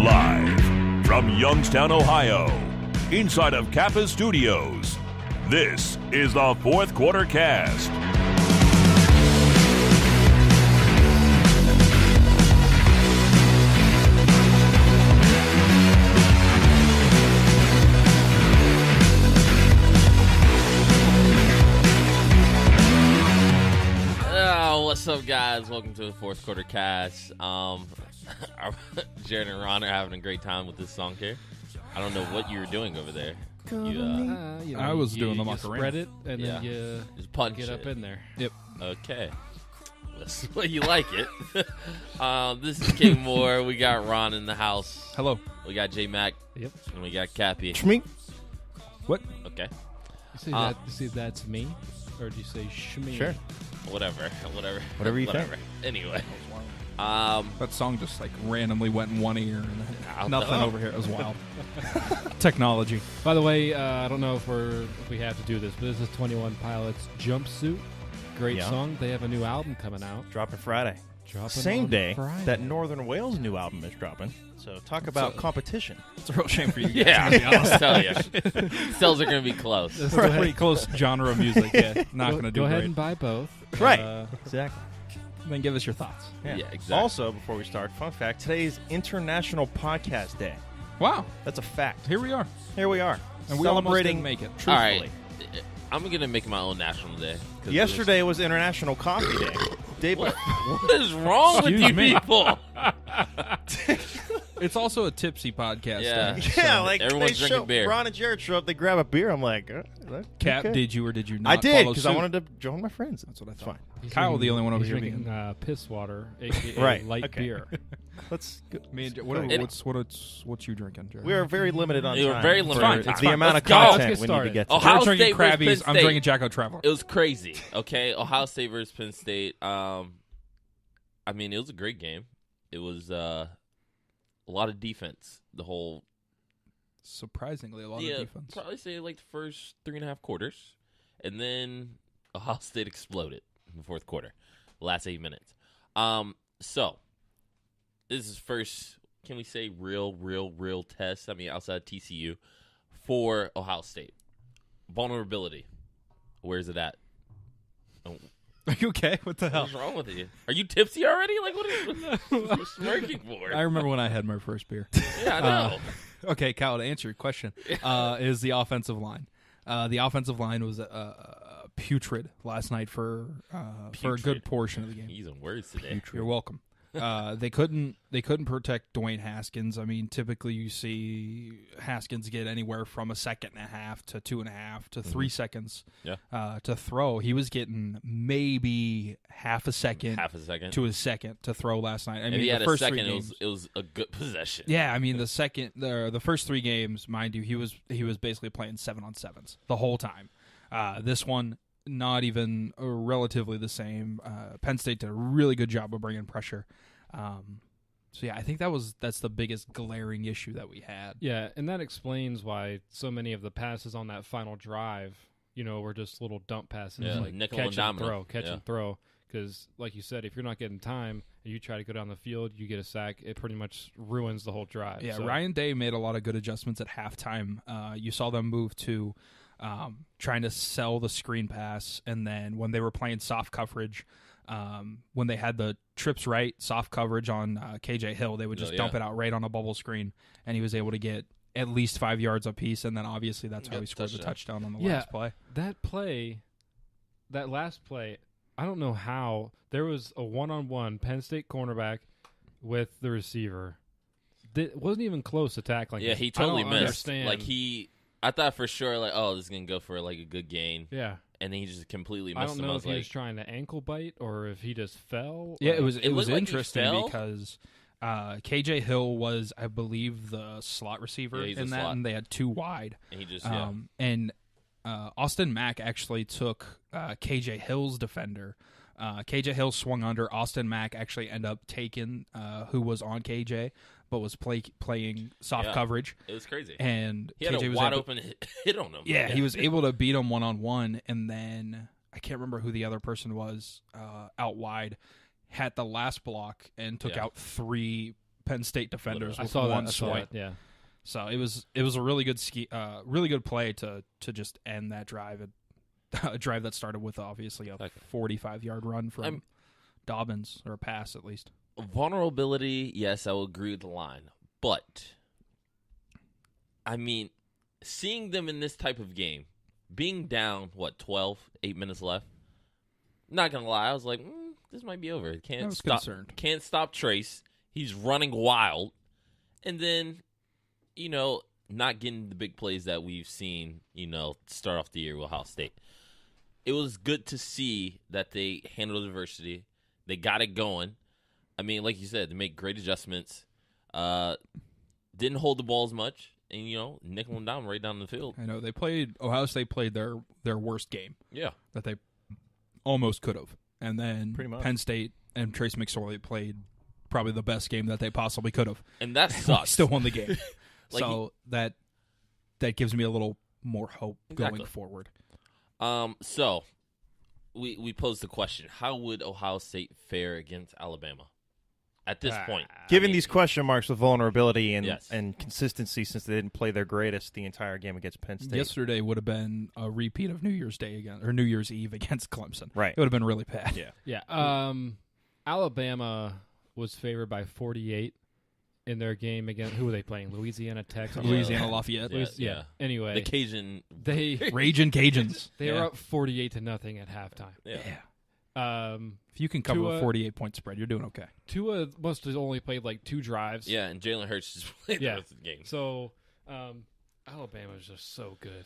Live from Youngstown, Ohio, inside of Kappa Studios, this is the Fourth Quarter Cast. What's up, guys? Welcome to the Fourth Quarter Cast. Jared and Ron are having a great time with this song here. I don't know what you were doing over there. I was doing the Macarena. Spread it, and then you just punch get up in there. Yep. Okay. That's the way you like it. This is King Moore. We got Ron in the house. Hello. We got J Mac. Yep. And we got Cappy. Shmeek. What? Okay. You say that's me, or do you say shmee? Sure. Whatever you think. Anyway. That song just like randomly went in one ear and nothing over here. It was wild. Technology. By the way, I don't know if we have to do this, but this is 21 Pilots Jumpsuit. Great song. They have a new album coming out. Dropping Friday. Same day Friday. that Northern Wales' new album is dropping. So talk about competition. It's a real shame for you guys. Yeah, I'll tell you. Sales are going to be close. It's a pretty close genre of music. Yeah, not going to do Go great. ahead and buy both. Right. Exactly. Then give us your thoughts. Yeah, exactly. Also, before we start, fun fact, today is International Podcast Day. Wow. That's a fact. Here we are. Here we are. And we celebrating almost didn't make it. Truthfully. All right. I'm going to make my own national day. Yesterday was International Coffee Day. What is wrong with you people? It's also a tipsy podcast. Yeah. Yeah, like everyone's drinking beer. Ron and Jared show up, they grab a beer. I'm like, Cap, okay. did you or did you not? I did, because I wanted to join my friends. That's what I It's thought. fine. Kyle, the only one over he's here drinking being piss water, aka Right, light okay. beer. Let's go. What's you drinking, Jared? We are very limited on You were time. very limited Fine. on It's time. the amount of Let's go. content Let's get we need to started. get to. Ohio Jared's drinking State versus Penn Krabby's. I'm State. drinking Jacko Traveler. It was crazy, okay? Ohio State versus Penn State. I mean, it was a great game. It was a lot of defense. The whole Surprisingly, a lot of defense. probably say like the first 3.5 quarters, and then Ohio State exploded in the fourth quarter, last 8 minutes. So this is first, can we say real test? I mean, outside TCU for Ohio State. Vulnerability. Where is it at? Oh, Are you okay? What the hell? what's wrong with you? Are you tipsy already? Like, what are you smirking for? I remember when I had my first beer. Yeah, I know. Okay, Kyle, to answer your question, is the offensive line. The offensive line was putrid last night for a good portion of the game. Using words today. You're welcome. They couldn't protect Dwayne Haskins. I mean, typically you see Haskins get anywhere from a second and a half to 2.5 to 3 seconds to throw. He was getting maybe half a second to a second to throw last night. I mean, if he had the first a second, 3 games, it was a good possession. yeah, I mean the first 3 games, mind you, he was basically playing 7-on-7s the whole time. This one, not even relatively the same. Penn State did a really good job of bringing pressure. So yeah, I think that's the biggest glaring issue that we had. Yeah, and that explains why so many of the passes on that final drive, were just little dump passes, like nickel catch and domino. and throw. Because, like you said, if you're not getting time and you try to go down the field, you get a sack, it pretty much ruins the whole drive. Yeah, so. Ryan Day made a lot of good adjustments at halftime. You saw them move to trying to sell the screen pass, and then when they were playing soft coverage, when they had the trips right, soft coverage on KJ Hill, they would just dump it out right on a bubble screen, and he was able to get at least 5 yards apiece, and then obviously that's how he scored the touchdown on the last play. That last play, I don't know how. There was a one-on-one Penn State cornerback with the receiver. It wasn't even close to tackling. Yeah, he totally missed. Understand. Like I thought for sure, like, oh, this is gonna go for like a good gain. Yeah. And then he just completely missed I don't him. know I if was he was trying to ankle bite or if he just fell. Yeah, it was looked like he interesting fell. because KJ Hill was, I believe, the slot receiver he's in a that, slot. and they had 2 wide. And he just And Austin Mack actually took KJ Hill's defender. KJ Hill swung under. Austin Mack actually ended up taking who was on KJ, but was playing soft coverage. It was crazy. And he had KJ a was wide able, open hit on him. Yeah, he was able to beat him one-on-one, and then I can't remember who the other person was out wide, had the last block and took out 3 Penn State defenders I with saw one that. swipe. Yeah. So it was a really good really good play to just end that drive. A drive that started with obviously a 45-yard run from Dobbins, or a pass at least. Vulnerability, yes, I will agree with the line. But, I mean, seeing them in this type of game, being down, 12, 8 minutes left, not going to lie, I was like, this might be over. I was concerned. Can't stop Trace. He's running wild. And then, not getting the big plays that we've seen, start off the year with Ohio State. It was good to see that they handled adversity. They got it going. I mean, like you said, they made great adjustments. Didn't hold the ball as much, and nickel and dime right down the field. I know Ohio State played their worst game. Yeah, that they almost could have, and then Pretty much. Penn State and Trace McSorley played probably the best game that they possibly could have, and that sucks. Still won the game. Like so that gives me a little more hope Exactly. going forward. So we posed the question: how would Ohio State fare against Alabama at this point? Given these question marks with vulnerability and Yes. and consistency, since they didn't play their greatest the entire game against Penn State. Yesterday would have been a repeat of New Year's Day again, or New Year's Eve against Clemson. Right. It would have been really bad. Yeah. Yeah. Alabama was favored by 48 in their game against, who were they playing? Louisiana Tech? Yeah. Louisiana Lafayette. Yeah. Anyway, The Cajun. they Raging Cajuns. they were up 48-0 at halftime. Yeah. If you can cover Tua- a 48-point spread, you're doing okay. Tua must have only played like 2 drives. Yeah, and Jalen Hurts just played the rest of the game. So Alabama is just so good.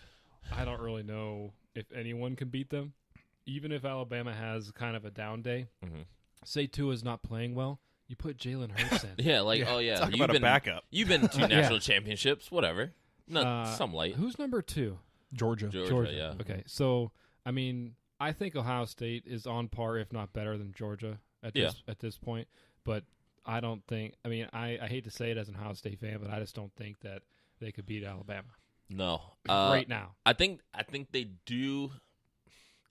I don't really know if anyone can beat them. Even if Alabama has kind of a down day, say Tua's not playing well, you put Jalen Hurts in. Yeah, oh yeah. Talk about a backup. You've been to 2 national championships, whatever. Some light. Who's number 2? Georgia. Georgia, yeah. Okay, so I mean, I think Ohio State is on par, if not better, than Georgia at this point. But I don't think. I mean, I hate to say it as an Ohio State fan, but I just don't think that they could beat Alabama No. right now. I think they do.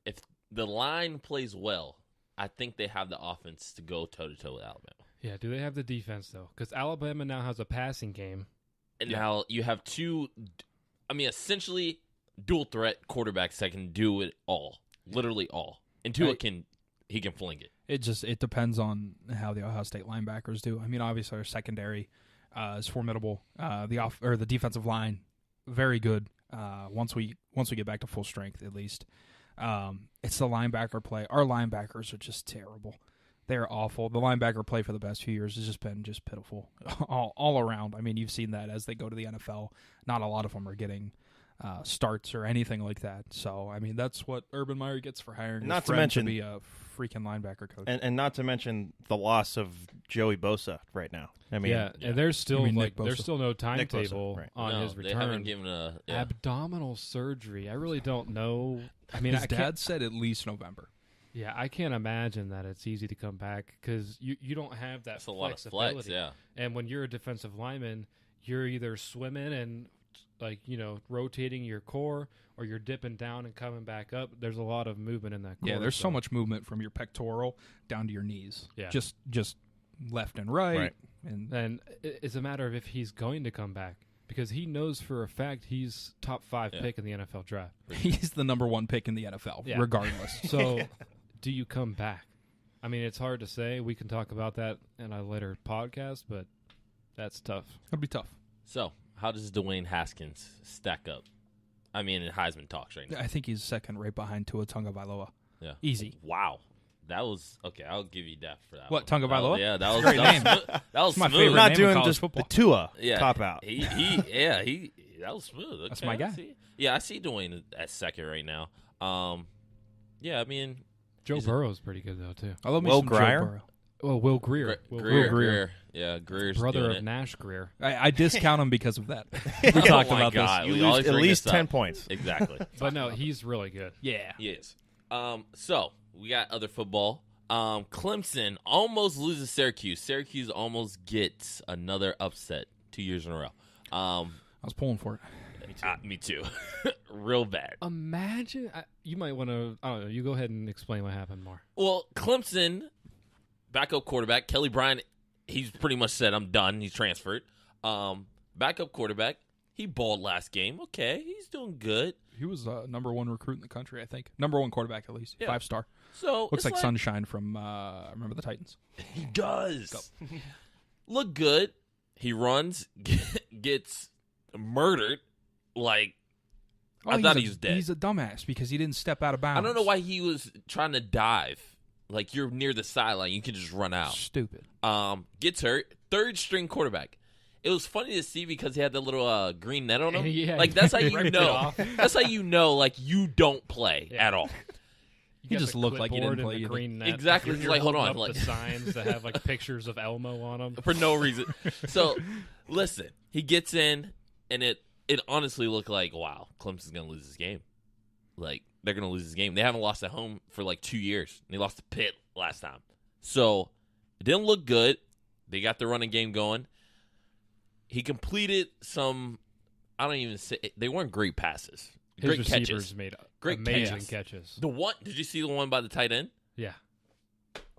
If the line plays well, I think they have the offense to go toe-to-toe with Alabama. Yeah, do they have the defense, though? Because Alabama now has a passing game. And now you have 2, essentially dual threat quarterbacks that can do it all. Literally all. And Tua can fling it. It depends on how the Ohio State linebackers do. I mean, obviously our secondary is formidable. The defensive line, very good. Once we get back to full strength, at least. It's the linebacker play. Our linebackers are just terrible. They're awful. The linebacker play for the past few years has just been pitiful all around. I mean, you've seen that as they go to the NFL. Not a lot of them are getting starts or anything like that. So, I mean, that's what Urban Meyer gets for hiring Not his to friend mention- to be a freaking linebacker coach. And not to mention the loss of Joey Bosa right now. I mean, and there's still You mean Nick Bosa? there's still no Bosa, timetable right. on No, his they haven't return. given a Abdominal surgery. I really don't know. I mean, His dad said at least November. Yeah, I can't imagine that it's easy to come back because you don't have that That's a lot of flexibility. flex, yeah. And when you're a defensive lineman, you're either swimming and rotating your core, or you're dipping down and coming back up. There's a lot of movement in that core. Yeah, there's so much movement from your pectoral down to your knees. Yeah. Just left and right. Right. And it's a matter of if he's going to come back, because he knows for a fact he's top 5 pick in the NFL draft. he's the number 1 pick in the NFL, Yeah. regardless. So, do you come back? I mean, it's hard to say. We can talk about that in a later podcast, but that's tough. It'll be tough. So, how does Dwayne Haskins stack up? I mean, in Heisman talks right now. I think he's second right behind Tua Tagovailoa. Yeah. Easy. Wow. That was okay. I'll give you that for that. What, one. Tagovailoa? Yeah, that was Great that name. was smooth. That was my smooth. favorite not name in doing college just football. the Tua Yeah, cop out. He that was smooth. Okay, That's my guy. I see Dwayne at second right now. Yeah, I mean, Joe He's- Burrow's pretty good, though, too. I love me Will some Joe Grier? Burrow. Well, Will Greer. Greer. Yeah, Greer's Brother doing of it. Nash Greer. I discount him because of that. We Oh talked my about God. this. You We lose always at bring least this 10 up. points. Exactly. But no, he's really good. Yeah. He is. So we got other football. Clemson almost loses Syracuse. Syracuse almost gets another upset 2 years in a row. I was pulling for it. Me too. Real bad. Imagine. You might want to. I don't know. You go ahead and explain what happened more. Well, Clemson, backup quarterback, Kelly Bryant he's pretty much said, I'm done. He's transferred. Backup quarterback. He balled last game. Okay, he's doing good. He was number 1 recruit in the country, I think. Number 1 quarterback, at least. 5-star. So looks like Sunshine from remember the Titans. He does. Look good. He runs, gets murdered. Like, I thought he was dead. He's a dumbass because he didn't step out of bounds. I don't know why he was trying to dive. Like, you're near the sideline. You can just run out. Stupid. Gets hurt. 3rd-string quarterback. It was funny to see because he had the little green net on him. Yeah, like, that's how you know. That's how you know, like, you don't play at all. He just looked like he didn't play the either. green net. Exactly. You're like, hold on. up Like, the signs that have, like, pictures of Elmo on them. For no reason. So, listen. He gets in, and it honestly looked like, wow, Clemson's going to lose this game. Like, they're going to lose this game. They haven't lost at home for, like, 2 years. They lost to Pitt last time. So, it didn't look good. They got the running game going. He completed some, I don't even say, they weren't great passes. His Great receivers catches. made Great amazing catches. The one, did you see the one by the tight end? Yeah.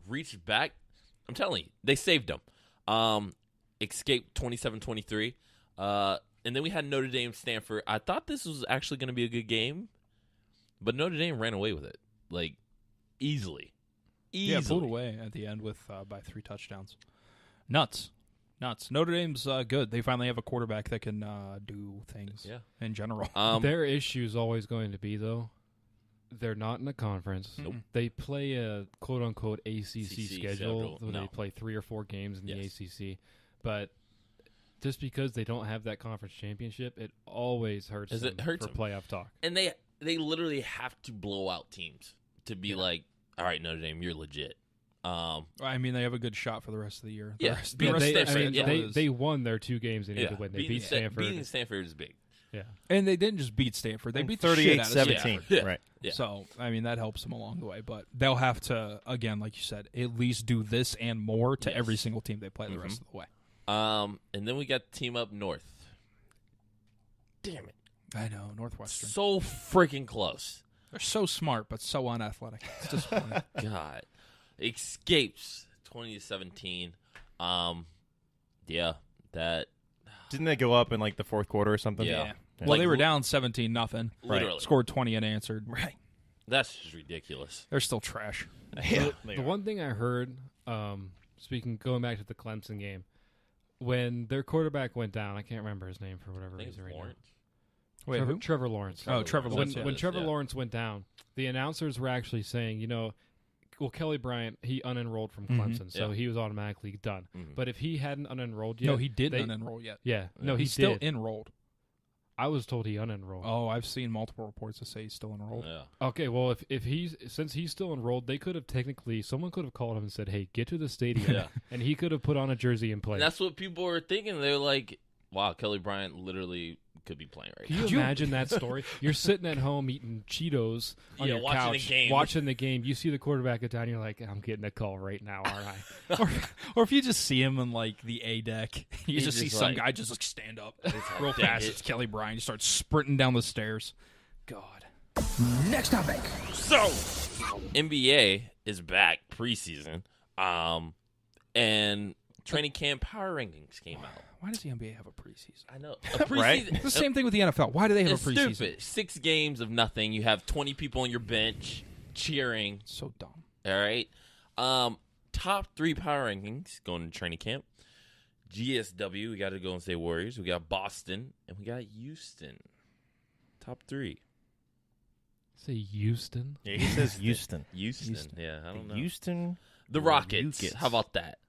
Reached back. I'm telling you, they saved him. Escaped 27-23. And then we had Notre Dame, Stanford. I thought this was actually going to be a good game, but Notre Dame ran away with it, like, easily. Yeah, pulled away at the end with by 3 touchdowns. Nuts. Notre Dame's good. They finally have a quarterback that can do things in general. Their issue is always going to be, though, they're not in a conference. Nope. They play a quote-unquote ACC schedule where No. they play 3 or 4 games in the ACC. But just because they don't have that conference championship, it always hurts them for playoff talk. And they literally have to blow out teams to be like, all right, Notre Dame, you're legit. I mean, they have a good shot for the rest of the year. They won their 2 games they needed to win. They beat Stanford. Beating Stanford is big. Yeah. And they didn't just beat Stanford. They beat the shit out of 38-17. Stanford. Yeah. Right. Yeah. So, I mean, that helps them along the way. But they'll have to, again, like you said, at least do this and more to every single team they play the rest of the way. And then we got the team up north. Damn it. I know, Northwestern. So freaking close. They're so smart, but so unathletic. It's disappointing. God. Escapes 20-17. Yeah, that. Didn't they go up in like the 4th quarter or something? Yeah. Well, Like, they were down 17-0. Literally. Scored 20 unanswered. Right. That's just ridiculous. They're still trash. Yeah. The one thing I heard, going back to the Clemson game, when their quarterback went down, I can't remember his name for whatever I think reason it's right Lawrence. now. Wait, Trevor Lawrence. Trevor Lawrence. When Trevor Lawrence went down, the announcers were actually saying, Kelly Bryant, he unenrolled from Clemson, so he was automatically done. Mm-hmm. But if he hadn't unenrolled yet... No, he didn't unenroll yet. Yeah. No, he's he still did. enrolled. I was told he unenrolled. Oh, I've seen multiple reports that say he's still enrolled. Yeah. Okay, well, since he's still enrolled, they could have someone could have called him and said, hey, get to the stadium. And he could have put on a jersey and played. And that's what people were thinking. They're like, wow, Kelly Bryant literally could be playing right now. Can you imagine that story? You're sitting at home eating Cheetos on your watching couch, the game. watching the game. You see the quarterback go down, you're like, I'm getting a call right now, aren't I? or if you just see him in like the A deck, you He's just see just some like- guy just like stand up real real fast. It's Kelly Bryant. He starts sprinting down the stairs. God. Next topic. So, NBA is back preseason, and training camp power rankings came out. Why does the NBA have a preseason? I know. A preseason, Right? It's the same thing with the NFL. Why do they have It's a preseason? stupid. 6 games of nothing. You have 20 people on your bench cheering. So dumb. All right. Top 3 power rankings going to training camp. GSW, we got to Golden State Warriors. We got Boston, and we got Houston. Top 3. Say Houston. Yeah, he says Houston. Houston. Yeah, I don't know. Houston. The Rockets. How about that?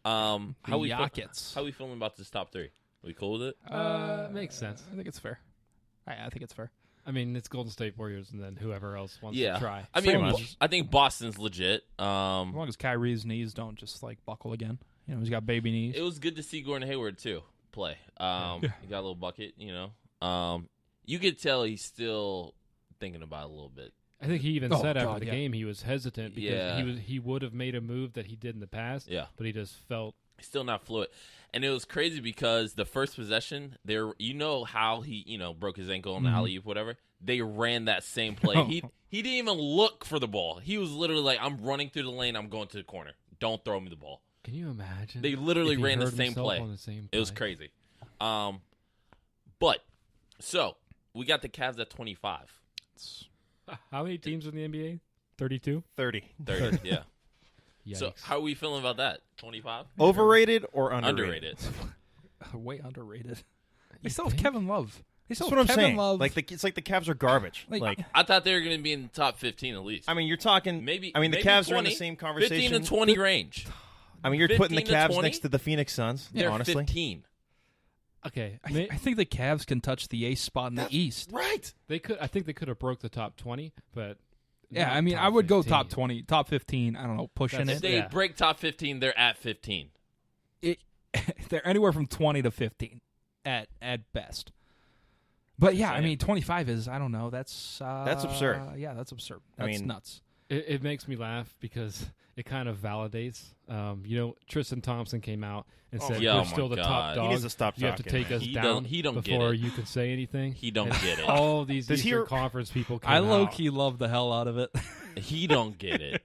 How we Rockets. How we feeling about this top 3? We cool with it? Makes sense. I think it's fair. I think it's fair. I mean, it's Golden State Warriors and then whoever else wants Yeah. to try. I mean, Pretty much. I think Boston's legit. As long as Kyrie's knees don't just like buckle again. He's got baby knees. It was good to see Gordon Hayward too play. He got a little bucket. You could tell he's still thinking about it a little bit. I think he even Oh, said after God, the yeah. game he was hesitant because he would have made a move that he did in the past. Yeah. But he just felt He's still not fluid. And it was crazy because the first possession, how he, broke his ankle on the alley-oop, whatever. They ran that same play. Oh. He didn't even look for the ball. He was literally like, I'm running through the lane. I'm going to the corner. Don't throw me the ball. Can you imagine? They literally if he ran the hurt same himself play. on the same It was play? crazy. But so we got the Cavs at 25. How many teams in the NBA? 32? 30. 30, yeah. Yikes. So how are we feeling about that? 25? Overrated or underrated? Way underrated. They You still have think? Kevin Love. They still That's have what I'm Kevin saying. Love. It's like the Cavs are garbage. Like, I thought they were going to be in the top 15 at least. I mean, you're talking. maybe. I mean, the maybe Cavs 20, are in the same conversation. 15 to 20 range. I mean, you're putting the 15 to Cavs 20? next to the Phoenix Suns. They're honestly, 15. Okay, I think the Cavs can touch the ace spot in the East. right? they could. I think they could have broke the top 20, but Yeah, not I mean, top I would go 15. top 20, top 15. I don't know, pushing That's- If it. they Yeah. break top 15, they're at 15. They're anywhere from 20 to 15 at best. But yeah, I mean, 25 is, I don't know. That's absurd. Yeah, that's absurd. I That's mean, nuts. It makes me laugh because it kind of validates. Tristan Thompson came out and said yeah, we're oh my still the God. top He dog. needs to stop You have to talking, take man. us He down don't- he don't get before it. you can say anything. He don't And get it. All these Does he Eastern re- Conference people came I out. low-key love the hell out of it. He don't get it.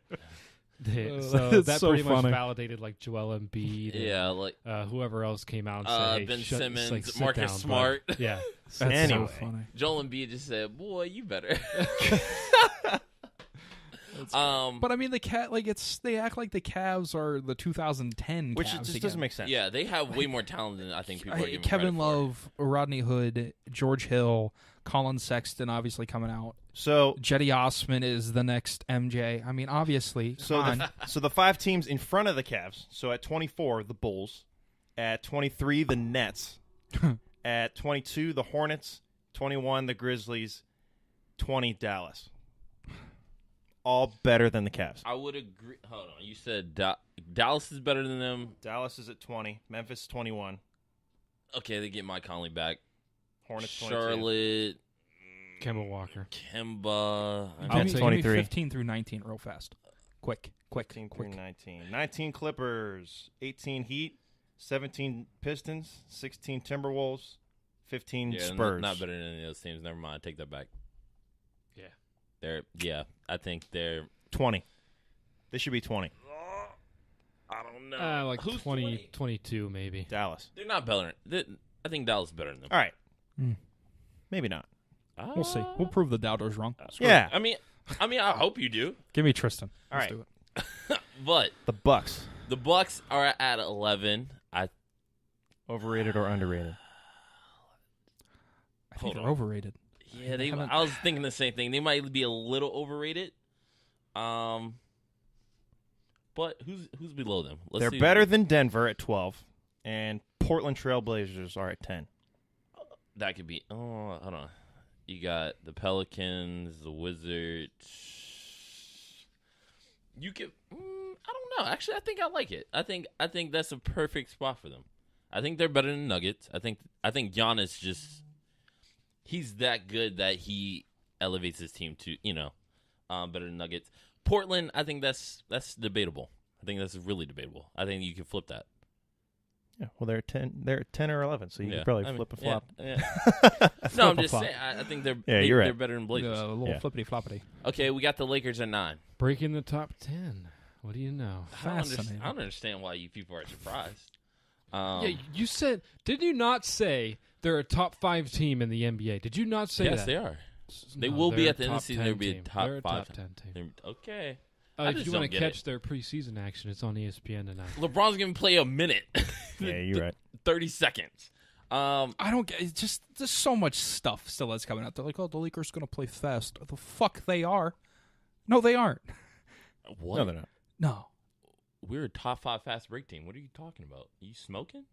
So It's that so pretty much funny. validated like Joel Embiid. Yeah, like And, whoever else came out and said, hey, Ben shut, Simmons, like, sit Marcus down, Smart. bud. Yeah. That's Anyway. so funny. Joel Embiid just said, "Boy, you better." But I mean, they act like the Cavs are the 2010 Which Cavs it just again. doesn't make sense. Yeah, they have way more talent than I think people are giving Kevin credit for. Love, Rodney Hood, George Hill, Colin Sexton, obviously coming out. So Jetty Osman is the next MJ. I mean, obviously. So come the, on. so the 5 teams in front of the Cavs. So at 24, the Bulls. At 23, the Nets. At 22, the Hornets. 21, the Grizzlies. 20, Dallas. All better than the Cavs. I would agree. Hold on, you said Dallas is better than them. Dallas is at 20. Memphis 21. Okay, they get Mike Conley back. Hornets 22. Charlotte, Kemba Walker. Kemba. Give Nets me- give me 23. 15 through 19 real fast. Quick. 15 through 19. 19 Clippers. 18 Heat. 17 Pistons. 16 Timberwolves. 15 Yeah, Spurs. not better than any of those teams. Never mind. Take that back. Yeah. I think they're 20. They should be 20. I don't know. Like Who's 20, 22 maybe. Dallas. They're not better. I think Dallas is better than them. All right. Mm. Maybe not. We'll see. We'll prove the doubters wrong. Yeah. I mean, I hope you do. Give me Tristan. All Let's right. do it. But The Bucks. the Bucks are at 11. Overrated or underrated? I think Hold they're on. overrated. Yeah, They haven't- I was thinking the same thing. They might be a little overrated. But who's below them? They're better than Denver at 12, and Portland Trailblazers are at 10. That could be. Oh, hold on. You got the Pelicans, the Wizards. You could. I don't know. Actually, I think I like it. I think that's a perfect spot for them. I think they're better than Nuggets. I think Giannis just. He's that good that he elevates his team to better than Nuggets. Portland, I think that's debatable. I think that's really debatable. I think you can flip that. Yeah, well, they're 10. They're at 10 or 11, so you Yeah. could probably I mean, flip a yeah, flop. yeah. No, I'm just flop. saying. I think they're you're right. they're better than Blazers. A little Yeah. flippity floppity. Okay, we got the Lakers at 9. Breaking the top 10. What do you know? Fascinating. I don't understand why you people are surprised. Yeah, you said. Did you not say they're a top 5 team in the NBA? Did you not say yes, that? they are. They No, will be they're at the end of top the season. 10 They'll be a team. top They're a 5. top 10 team. Okay. I If just you don't want to get catch it. their preseason action, it's on ESPN tonight. LeBron's gonna play a minute. Yeah, you're right. 30 seconds. I don't get. It's just there's so much stuff still that's coming out. They're like, oh, the Lakers gonna play fast. The fuck they are. No, they aren't. What? No, they're not. No. We're a top 5 fast break team. What are you talking about? Are you smoking?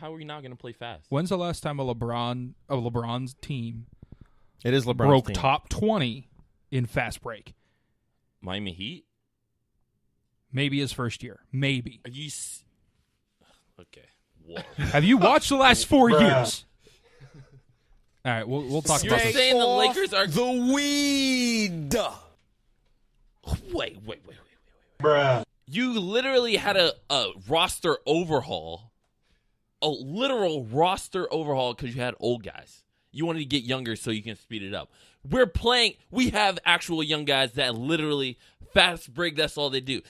How are we not gonna play fast? When's the last time LeBron's team It is LeBron's broke team. top 20 in fast break? Miami Heat? Maybe his first year. Maybe. Are you? Okay. Whoa. Have you watched the last 4 years? All right, we'll talk You're about this. saying the Lakers are the weed. Wait. Bruh. You literally had a roster overhaul. A literal roster overhaul because you had old guys. You wanted to get younger so you can speed it up. We have actual young guys that literally fast break, that's all they do.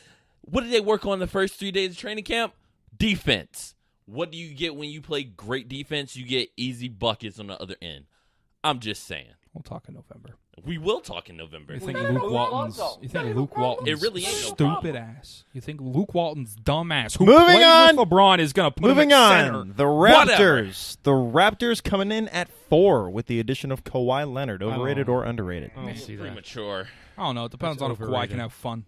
What did they work on the first 3 days of training camp? Defense. What do you get when you play great defense? You get easy buckets on the other end. I'm just saying. We'll talk in November. We will talk in November. You think Luke Walton's? It really ain't no stupid problem. ass? You think Luke Walton's dumb ass? Who Moving played on. with LeBron is going to put him Moving at on, center? the Whatever. Raptors. The Raptors coming in at 4 with the addition of Kawhi Leonard. Overrated or underrated? I don't see that. Premature. I don't know. It depends That's on if Kawhi overrated. can have fun.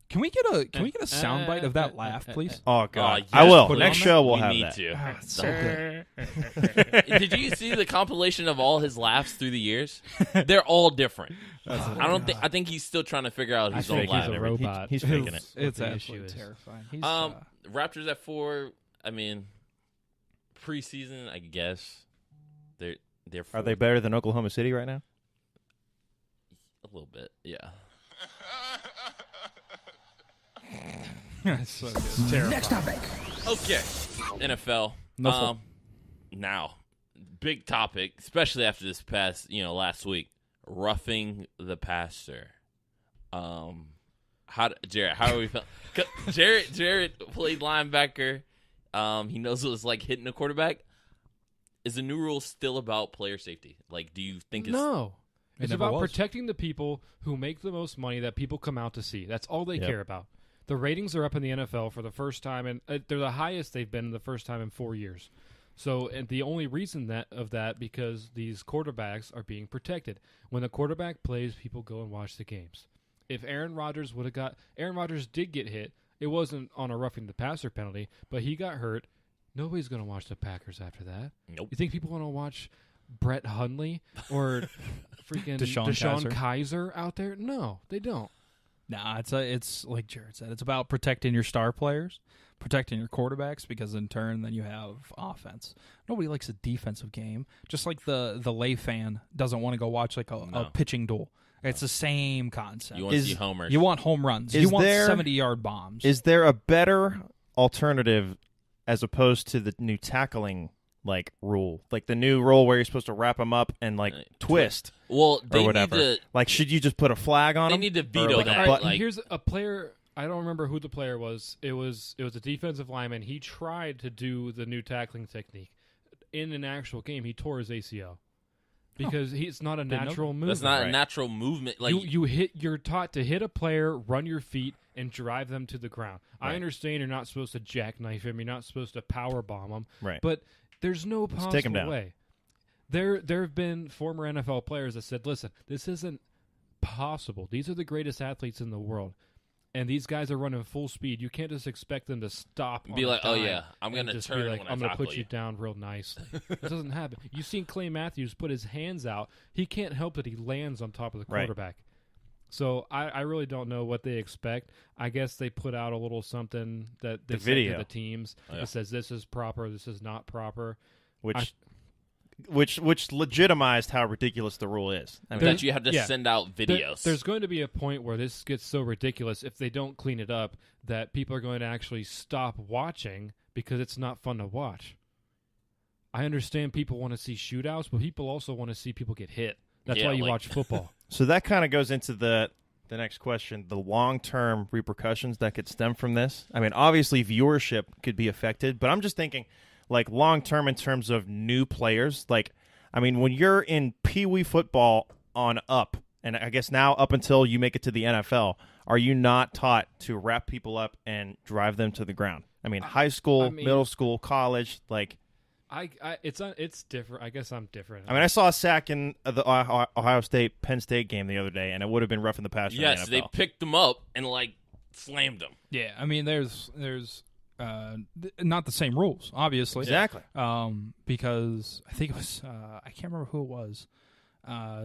Can we get a soundbite of that laugh, please? Oh God, yes, I will. put it Next on show there. we'll We have need that. to. Ah, it's so good. Did you see the compilation of all his laughs through the years? They're all different. I don't think. I think he's still trying to figure out his own think laugh. he's a robot. He's faking it. It's the absolutely issue is. terrifying. He's, Raptors at 4. I mean, preseason, I guess they're. Are they better than Oklahoma City right now? A little bit, yeah. it's so good. Next topic. Okay, NFL. No Now, big topic, especially after this past, last week, roughing the passer. Jared, how are we feeling? Jared played linebacker. He knows what it's like hitting a quarterback. Is the new rule still about player safety? Like, do you think it's No. It It's never about was. protecting the people who make the most money that people come out to see. That's all they Yep. care about. The ratings are up in the NFL for the first time, and they're the highest they've been the first time in 4 years. So, and the only reason that because these quarterbacks are being protected. When the quarterback plays, people go and watch the games. If Aaron Rodgers did get hit. It wasn't on a roughing the passer penalty, but he got hurt. Nobody's going to watch the Packers after that. Nope. You think people want to watch Brett Hundley or freaking Deshaun Kaiser out there? No, they don't. Nah, it's like Jared said. It's about protecting your star players, protecting your quarterbacks, because in turn, then you have offense. Nobody likes a defensive game. Just like the lay fan doesn't want to go watch like a pitching duel. It's the same concept. you want to see homers? You want home runs. Is You want there- 70-yard bombs. Is there a better alternative as opposed to the new tackling rule, like the new rule where you're supposed to wrap them up and twist Well, they or whatever? need to. Should you just put a flag on They them? need to Or, veto a that. All right, button? here's a player. I don't remember who the player was. It was a defensive lineman. He tried to do the new tackling technique in an actual game. He tore his ACL because it's not a know natural that. movement. That's not a Right. natural movement. Like You're taught to hit a player, run your feet, and drive them to the ground. I Right. understand you're not supposed to jackknife him. You're not supposed to power bomb him. Right. But there's no take him possible down. way. There have been former NFL players that said, "Listen, this isn't possible. These are the greatest athletes in the world, and these guys are running full speed. You can't just expect them to stop. Be on a like, oh dime yeah, I'm and gonna just be turn like, when I I'm gonna tackle put you down real nicely." That doesn't happen. You've seen Clay Matthews put his hands out. He can't help it. He lands on top of the Right. quarterback. So I really don't know what they expect. I guess they put out a little something that they The sent to video. the teams Oh, yeah. that says this is proper, this is not proper. Which legitimized how ridiculous the rule is. I mean, that you have to yeah. send out videos. There's going to be a point where this gets so ridiculous if they don't clean it up that people are going to actually stop watching because it's not fun to watch. I understand people want to see shootouts, but people also want to see people get hit. That's Yeah, why you like- watch football. so that kind of goes into the next question: the long-term repercussions that could stem from this. I mean, obviously viewership could be affected, but I'm just thinking, long-term in terms of new players. I mean, when you're in Pee Wee football on up, and I guess now up until you make it to the NFL, are you not taught to wrap people up and drive them to the ground? I mean, high school, middle school, college, It's different. I guess I'm different. I mean, I saw a sack in the Ohio State Penn State game the other day, and it would have been roughing the passer. yes, in the they NFL. picked them up and slammed them. Yeah, I mean, there's not the same rules, obviously. Exactly. Because I think it was I can't remember who it was.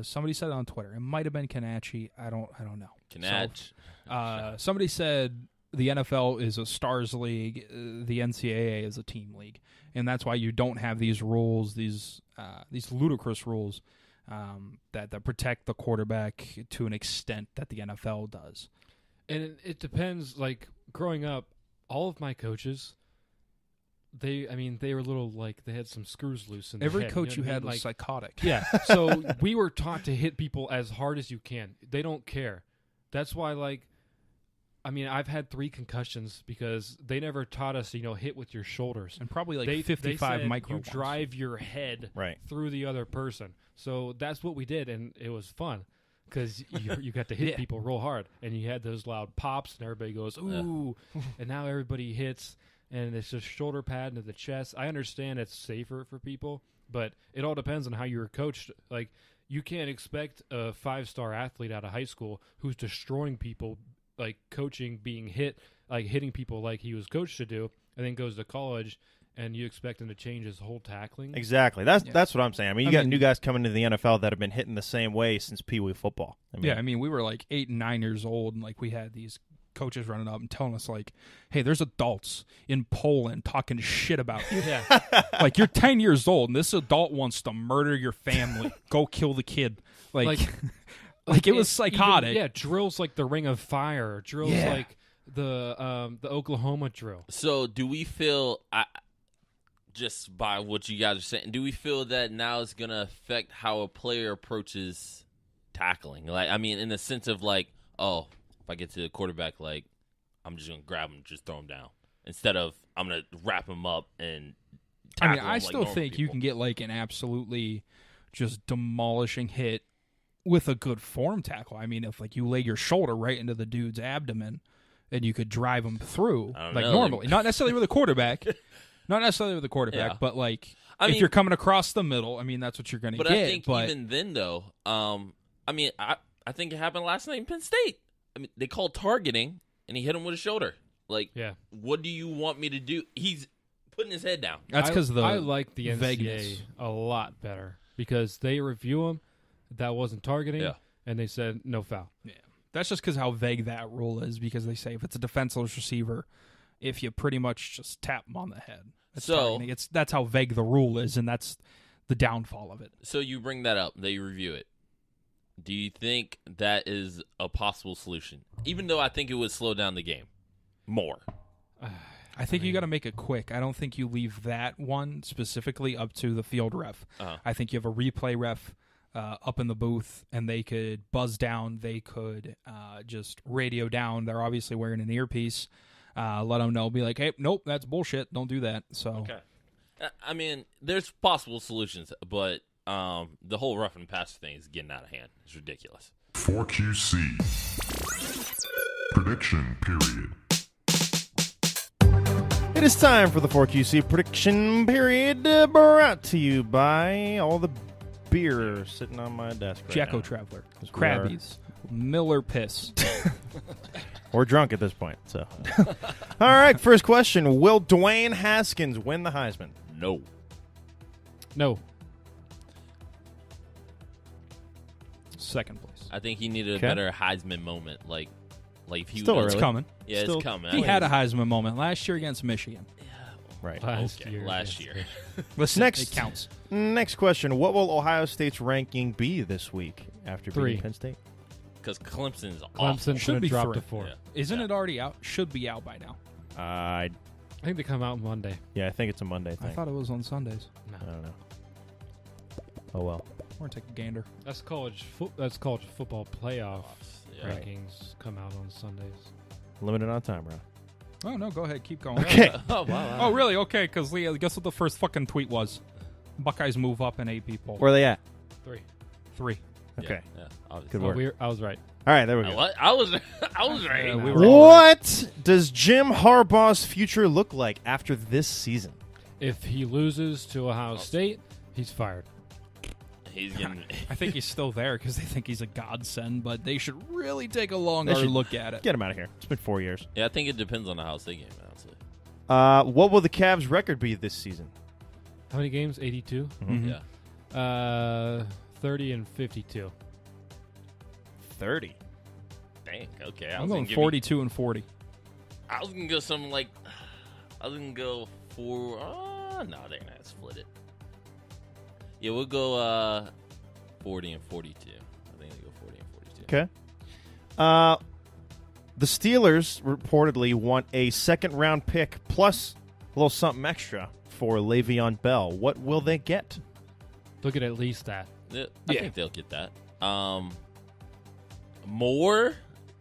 Somebody said it on Twitter. It might have been Kanachi. I don't know. Kanach. Somebody said the NFL is a stars league, the NCAA is a team league, and that's why you don't have these rules, these ludicrous rules that protect the quarterback to an extent that the NFL does. And it depends. Growing up, all of my coaches, they were little they had some screws loose in their Every head, coach you know what I had mean? was psychotic. Yeah. So we were taught to hit people as hard as you can. They don't care. That's why, I mean, I've had 3 concussions because they never taught us, hit with your shoulders. And probably like They 55 said micro you drive your head Right. through the other person. So that's what we did, and it was fun because you got to hit people real hard, and you had those loud pops, and everybody goes, ooh, and now everybody hits, and it's just shoulder pad into the chest. I understand it's safer for people, but it all depends on how you were coached. Like, you can't expect a 5-star athlete out of high school who's destroying people, like coaching, being hit, like hitting people like he was coached to do, and then goes to college, and you expect him to change his whole tackling. Exactly. That's what I'm saying. I mean, you got new guys coming into the NFL that have been hitting the same way since Pee Wee football. I mean, we were like 8 and 9 years old, and like we had these coaches running up and telling us like, hey, there's adults in Poland talking shit about you. Like, you're 10 years old and this adult wants to murder your family. Go kill the kid. Like it was psychotic. Even, drills like the Ring of Fire, drills like the Oklahoma drill. So do we feel, just by what you guys are saying, do we feel that now it's going to affect how a player approaches tackling? Like, I mean, in the sense of like, oh, if I get to the quarterback, like, I'm just going to grab him, just throw him down. Instead of, I'm going to wrap him up and tackle him. I still think you can get like an absolutely just demolishing hit with a good form tackle. I mean, if like you lay your shoulder right into the dude's abdomen and you could drive him through like normally. Not necessarily with a quarterback. But like if you're coming across the middle, I mean, that's what you're going to get. I think even then, though, I mean, I think it happened last night in Penn State. I mean, they called targeting, and he hit him with his shoulder. Like, what do you want me to do? He's putting his head down. That's because I like the NCAA vagueness a lot better because they review him. That wasn't targeting, and they said no foul. Yeah, that's just because how vague that rule is. Because they say if it's a defenseless receiver, if you pretty much just tap him on the head, that's how vague the rule is, and that's the downfall of it. So you bring that up, they review it. Do you think that is a possible solution? Even though I think it would slow down the game more. I think you got to make it quick. I don't think you leave that one specifically up to the field ref. I think you have a replay ref up in the booth, and they could buzz down. They could just radio down. They're obviously wearing an earpiece. Let them know. Be like, hey, nope, that's bullshit. Don't do that. So, okay. I mean, there's possible solutions, but the whole rough and pass thing is getting out of hand. It's ridiculous. 4QC. Prediction period. It is time for the 4QC prediction period, brought to you by all the beer sitting on my desk right Jacko now. Traveler, Krabbies, Miller Piss. We're drunk at this point. So, all right, first question. Will Dwayne Haskins win the Heisman? No. Second place. I think he needed a better Heisman moment. Like if he Still was, It's early. coming. Yeah, Still- it's coming. He had a Heisman moment last year against Michigan. Right. Last year. Listen, Next. it counts. Next question. What will Ohio State's ranking be this week after 3. beating Penn State? Because Clemson's awful. Clemson Should should be drop 3. to 4. Yeah. Isn't it already out? Should be out by now. I think they come out Monday. think it's a Monday thing. I thought it was on Sundays. No. I don't know. Oh, well. We're going to take a gander. That's college football playoff Yeah. rankings come out on Sundays. Limited on time, Ron. Oh, no, go ahead. Keep going. Okay. Oh, wow. Oh, really? Okay, because guess what the first fucking tweet was? Buckeyes move up in 8 people. Where are they at? 3. Okay. Yeah, obviously. Good work. I was right. All right, there we go. What? I was right. we were all What does Jim Harbaugh's future look like after this season? If he loses to Ohio State, he's fired. He's getting. I think he's still there because they think he's a godsend, but they should really take a longer should look at it. Get him out of here. It's been 4 years. Yeah, I think it depends on the Ohio State game, honestly. What will the Cavs' record be this season? How many games? 82? Mhm. Yeah. 30 and 52. 30. Dang. Okay. I'm going 42 and 40. I was gonna go something like. I was gonna go for. No, they're gonna split it. Yeah, we'll go 40 and 42. I think they go 40 and 42. Okay. The Steelers reportedly want a second-round pick plus a little something extra for Le'Veon Bell. What will they get? They'll get at least that. I think they'll get that. More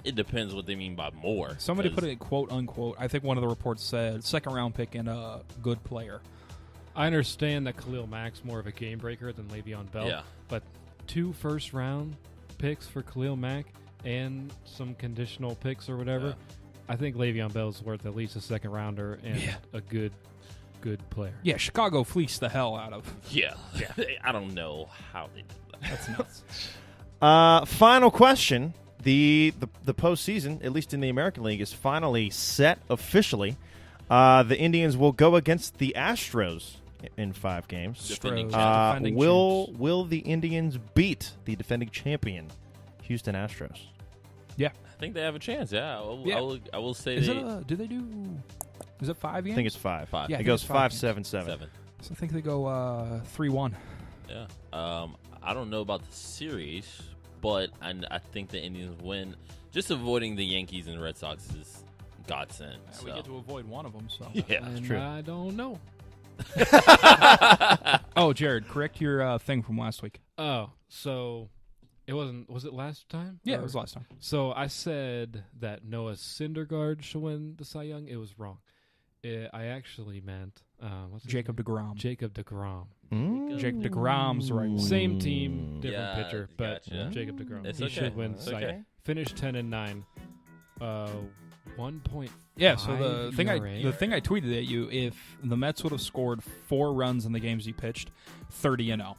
it depends what they mean by more. Somebody put it quote unquote. I think one of the reports said second round pick and a good player. I understand that Khalil Mack's more of a game breaker than Le'Veon Bell. Yeah. But 2 first-round picks for Khalil Mack and some conditional picks or whatever, Yeah. I think Le'Veon Bell's worth at least a second rounder and a good player. Yeah, Chicago fleeced the hell out of. Yeah. I don't know how they did that. That's nuts. Final question. The postseason, at least in the American League, is finally set officially. The Indians will go against the Astros in 5 games. Defending Defending Will the Indians beat the defending champion, Houston Astros? Yeah. I think they have a chance. Yeah, I will say Is they it? Do they do? Is it 5 games? I think it's 5. 5. Yeah, I It think goes it's 5 5-7-7. 7. So I think they go 3-1. Yeah. I don't know about the series, but I think the Indians win. Just avoiding the Yankees and Red Sox is godsend. We get to avoid one of them. So. Yeah, And true. I don't know. Oh, Jared, correct your thing from last week. Oh, so it wasn't. Was it last time? Yeah, Or- it was last time. So I said that Noah Syndergaard should win the Cy Young. It was wrong. I actually meant what's his Jacob name? DeGrom. Jacob DeGrom. Jacob DeGrom's the right one. Same team, different Yeah, pitcher, but gotcha. Jacob DeGrom. It's he okay. should win It's Cy okay. Young. Finished 10-9. 1.5 Yeah, so the thing ERA. I tweeted at you, if the Mets would have scored 4 runs in the games he pitched, 30-0.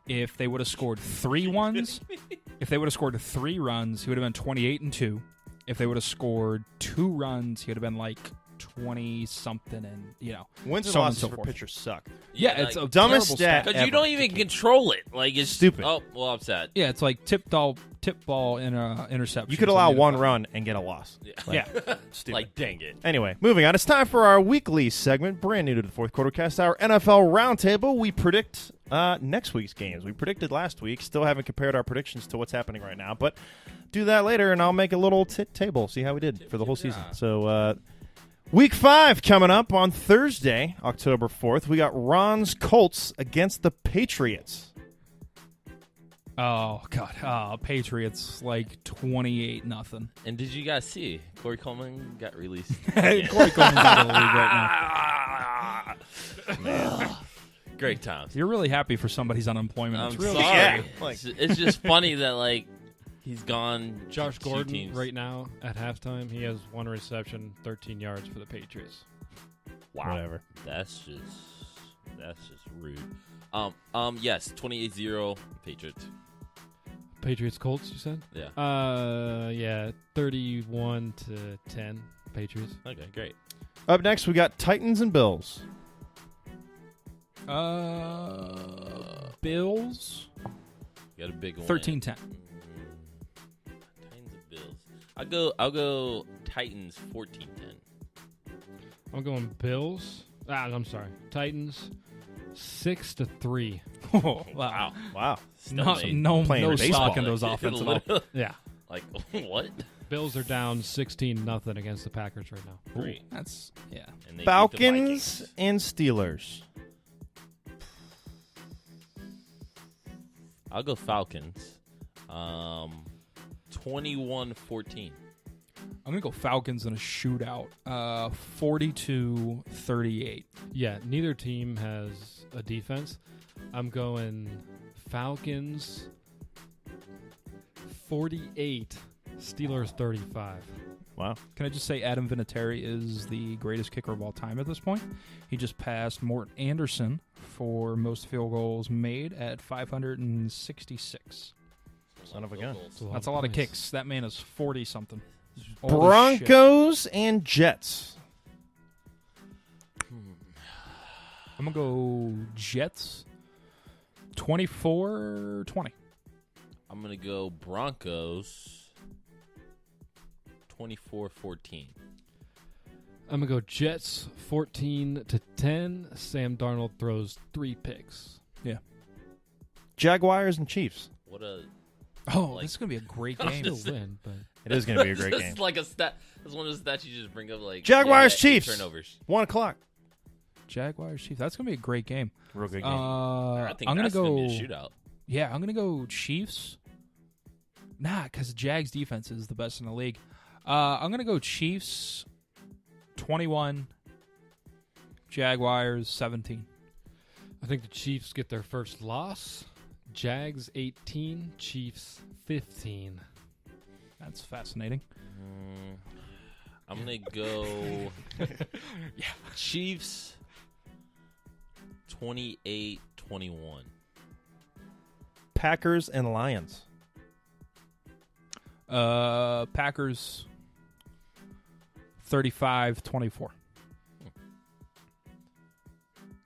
If they would have scored 3 runs, he would have been 28-2. If they would have scored 2 runs, he would have been like 20-something, and Wins and so on and losses so for forth. pitchers suck. Yeah, it's a like, dumbest terrible stat. because you ever. don't even control it. Like it's Stupid. Oh, well, I'm sad. Yeah, it's like tip ball in interception. You could allow 1 run and get a loss. Yeah. Stupid. Like, dang it. Anyway, moving on. It's time for our weekly segment, brand new to the fourth quarter cast, our NFL Roundtable. We predict next week's games. We predicted last week. Still haven't compared our predictions to what's happening right now, but do that later, and I'll make a little table, see how we did for the whole season. So, Week 5 coming up on Thursday, October 4th. We got Ron's Colts against the Patriots. Oh God, Patriots like 28-0. And did you guys see Corey Coleman got released? Corey Coleman's out of the league right now. Man. Great times. You're really happy for somebody's unemployment. I'm It's really sorry. Yeah, like- It's just funny that like he's gone. Josh 2 Gordon teams. right now at halftime, he has 1 reception, 13 yards for the Patriots. Wow. Whatever. That's just rude. Yes, 28-0 Patriots. Patriots Colts, you said? Yeah. Yeah, 31-10 Patriots. Okay, great. Up next, we got Titans and Bills. Bills Got a big one. 13-10. Titans and Bills. I'll go Titans 14-10. I'm going Bills. I'm sorry. Titans 6-3. Oh, wow. Wow. No Playing baseball. stock in those offense at all. Yeah. Like what? Bills are down 16-0 against the Packers right now. Great. That's And they beat the Falcons Vikings. and Steelers. I'll go Falcons. 21-14. I'm gonna go Falcons in a shootout. 42-38. Yeah, neither team has a defense. I'm going Falcons 48, Steelers 35. Wow. Can I just say Adam Vinatieri is the greatest kicker of all time at this point? He just passed Morton Anderson for most field goals made at 566. Son of a gun. That's a lot of kicks. That man is 40-something. Broncos and Jets. I'm going to go Jets 24-20. I'm going to go Broncos 24-14. I'm going to go Jets 14-10. Sam Darnold throws 3 picks. Yeah. Jaguars and Chiefs. What a Oh, Like- this is going to be a great I'm game. just- Win, but It is going to be a great This game. is like a stat. That's one of the stats you just bring up. Like Jaguars, yeah, Chiefs. turnovers. 1 o'clock. Jaguars, Chiefs. That's going to be a great game. Real good game. I think I'm that's going to gonna go be a shootout. Yeah, I'm going to go Chiefs Nah, because Jags defense is the best in the league. I'm going to go Chiefs 21, Jaguars 17. I think the Chiefs get their first loss. Jags 18, Chiefs 15. That's fascinating. I'm going to go Chiefs 28-21. Packers and Lions. Packers 35-24.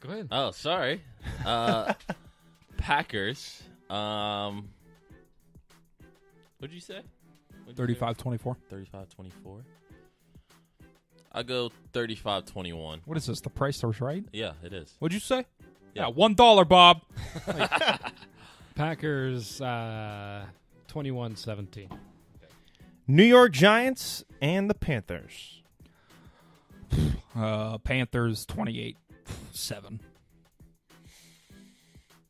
Go ahead. Oh, sorry. Packers. What did you say? 35-24. 35-24. I'll go 35-21. What is this? The price is right? Yeah, it is. What'd you say? Yeah. $1, Bob. Packers 21-17. New York Giants and the Panthers. Panthers 28-7.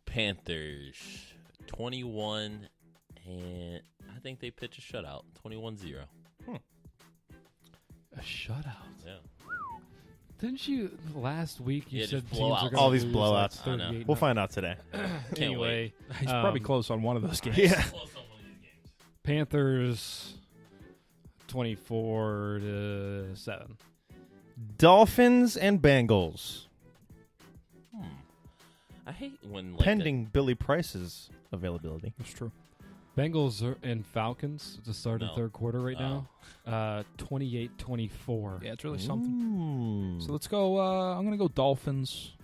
Panthers 21, and I think they pitch a shutout. 21-0. A shutout. Yeah. Didn't you last week? You Yeah, said just teams are blowouts. gonna All these lose blowouts. Like I know. 38. We'll find out today. Anyway, He's probably close on one of those games. Yeah. Panthers 24-7. Dolphins and Bengals. I hate when like Pending Billy Price's availability. That's true. Bengals and Falcons at the start of No. the third quarter right now. 28-24. Yeah, it's really something. Ooh. So let's go. I'm going to go Dolphins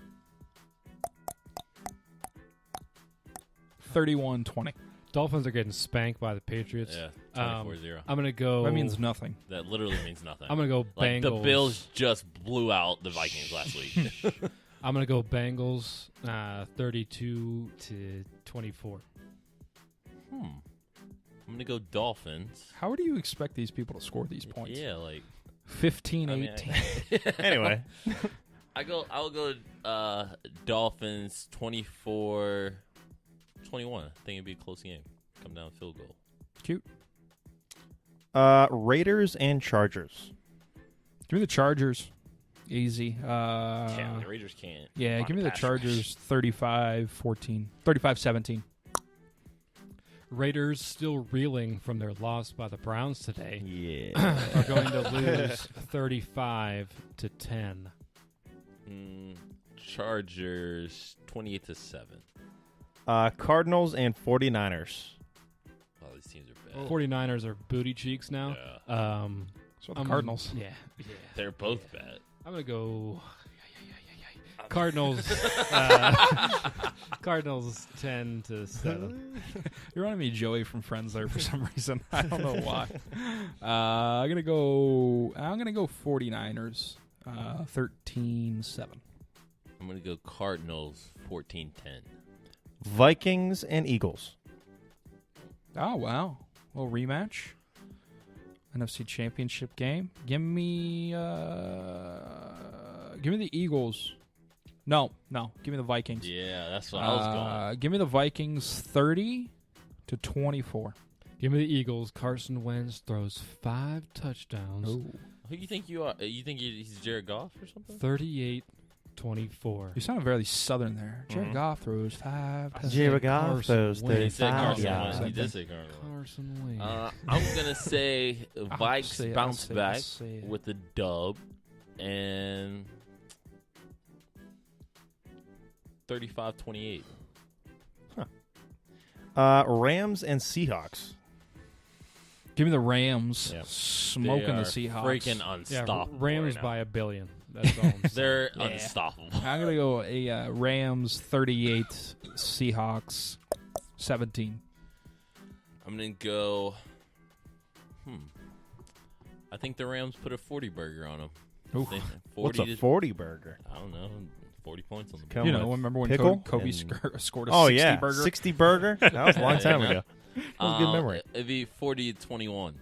31-20. Dolphins are getting spanked by the Patriots. Yeah, 24-0. I'm gonna go. That mean nothing. That literally means nothing. I'm gonna go like Bengals. the Bills just blew out the Vikings last week. I'm gonna go Bengals 32-24. I'm gonna go Dolphins. How do you expect these people to score these points? Yeah, like 15-18. Anyway. I'll go Dolphins 24-21. I think it'd be a close game. Come down field goal. Cute. Raiders and Chargers. Give me the Chargers. Easy. Yeah, the Raiders can't. Yeah, run give me a the pass Chargers 35-14. 35-17. Raiders still reeling from their loss by the Browns today. Yeah. Are going to lose 35-10. Chargers 28-7. Cardinals and 49ers. Oh, these teams are bad. 49ers are booty cheeks now. Yeah. So the Cardinals. Yeah. They're both bad. I'm gonna go Cardinals. Cardinals 10-7. You're running me Joey from Friends there for some reason. I don't know why. I'm gonna go 49ers 13-7. I'm gonna go Cardinals 14-10. Vikings and Eagles. Oh wow. Little rematch. NFC Championship game. Give me the Eagles. No. Give me the Vikings. Yeah, that's what I was going. Give me the Vikings 30-24. Give me the Eagles. Carson Wentz throws 5 touchdowns. Oh. Who you think you are? You think he's Jared Goff or something? 38-24. You sound very southern there. Jared Goff throws 5 touchdowns. Jared Goff Carson those Wentz. He said 35 Carson yards. Wentz. He did say Carson Wentz. Carson Wentz. I'm gonna say Vikes bounce back say it. with the dub and 35-28. Rams and Seahawks. Give me the Rams. Yep. Smoking They the are Seahawks. freaking yeah, unstoppable. Rams right now. by $1 billion. That's all I'm saying. They're unstoppable. I'm going to go a Rams 38, Seahawks 17. I'm gonna go. I think the Rams put a 40 burger on them. Oof. What's a 40 burger? I don't know. 40 points on the Come You with know, remember when pickle Kobe and- scored a Oh 60 yeah, burger? 60 burger. That was a long time ago. That was a good memory. It'd be 40-21.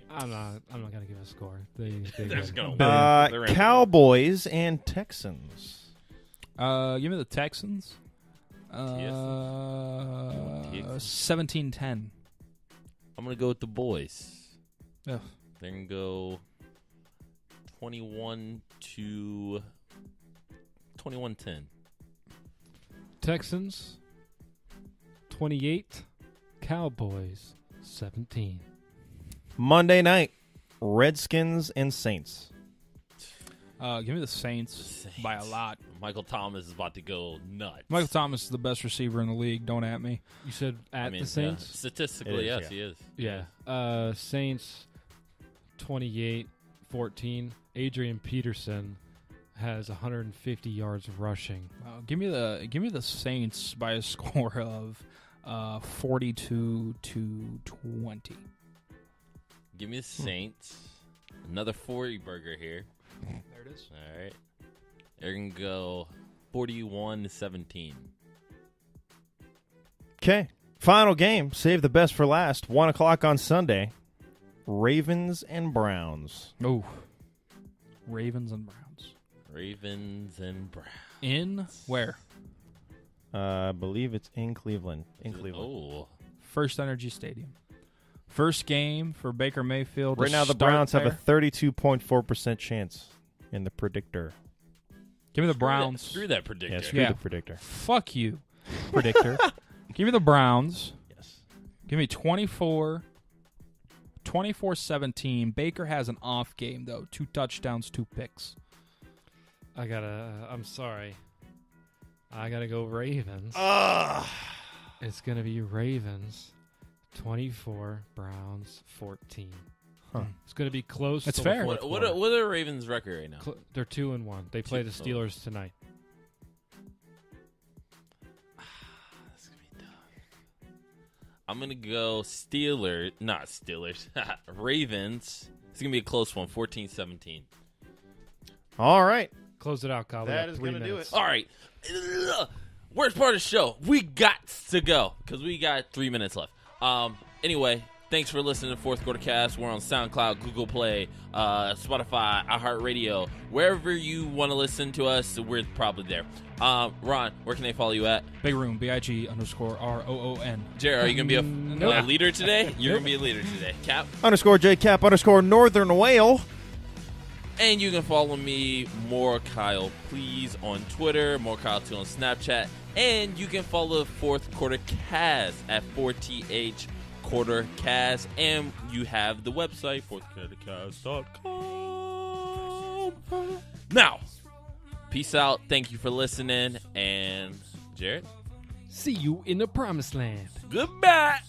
I'm not gonna give a score. They They're just win. gonna win. Cowboys and Texans. Give me the Texans. Texans. 17-10. I'm going to go with the boys. Yeah. They're going to go 21-10. Texans 28, Cowboys 17. Monday night, Redskins and Saints. Give me the Saints by a lot. Michael Thomas is about to go nuts. Michael Thomas is the best receiver in the league. Don't at me. You said the Saints? Statistically, It is, yes, he is. Yeah. Saints 28-14. Adrian Peterson has 150 yards rushing. Give me the Saints by a score of 42-20. Give me the Saints. Another 40 burger here. There it is. All right. They're going to go 41-17. Okay. Final game. Save the best for last. 1 o'clock on Sunday. Ravens and Browns. Oh, Ravens and Browns. Ravens and Browns. In where? I believe it's in Cleveland. Oh. First Energy Stadium. First game for Baker Mayfield. Right now, the Browns have a 32.4% chance in the predictor. Give me the Browns. Screw that predictor. Yeah, screw the predictor. Fuck you, predictor. Give me the Browns. Yes. Give me 24-17. Baker has an off game, though. 2 touchdowns, 2 picks. I'm sorry. I gotta go Ravens. It's gonna be Ravens 24, Browns 14. Huh. It's gonna be close. That's to fair. the fourth What quarter. are Ravens' record right now? They're 2-1. They play the Steelers tonight. That's going to be tough. I'm going to go Ravens. It's going to be a close one, 14-17. All right. Close it out, Kyle. We That got is 3 gonna do minutes. it. All right. Worst part of the show. We got to go because we got 3 minutes left. Anyway, thanks for listening to Fourth Quarter Cast. We're on SoundCloud, Google Play, Spotify, iHeartRadio. Wherever you want to listen to us, we're probably there. Ron, where can they follow you at? Big Room, BIG_ROON. Jared, are you going to be a Nope. leader today? You're going to be a leader today. Cap? _JCap_Northern Whale. And you can follow me, More Kyle, please, on Twitter, More Kyle 2 on Snapchat. And you can follow Fourth Quarter Cast at 4TH Quarter Cast. And you have the website, fourthquartercast.com. Now, peace out. Thank you for listening. And Jared? See you in the promised land. Goodbye.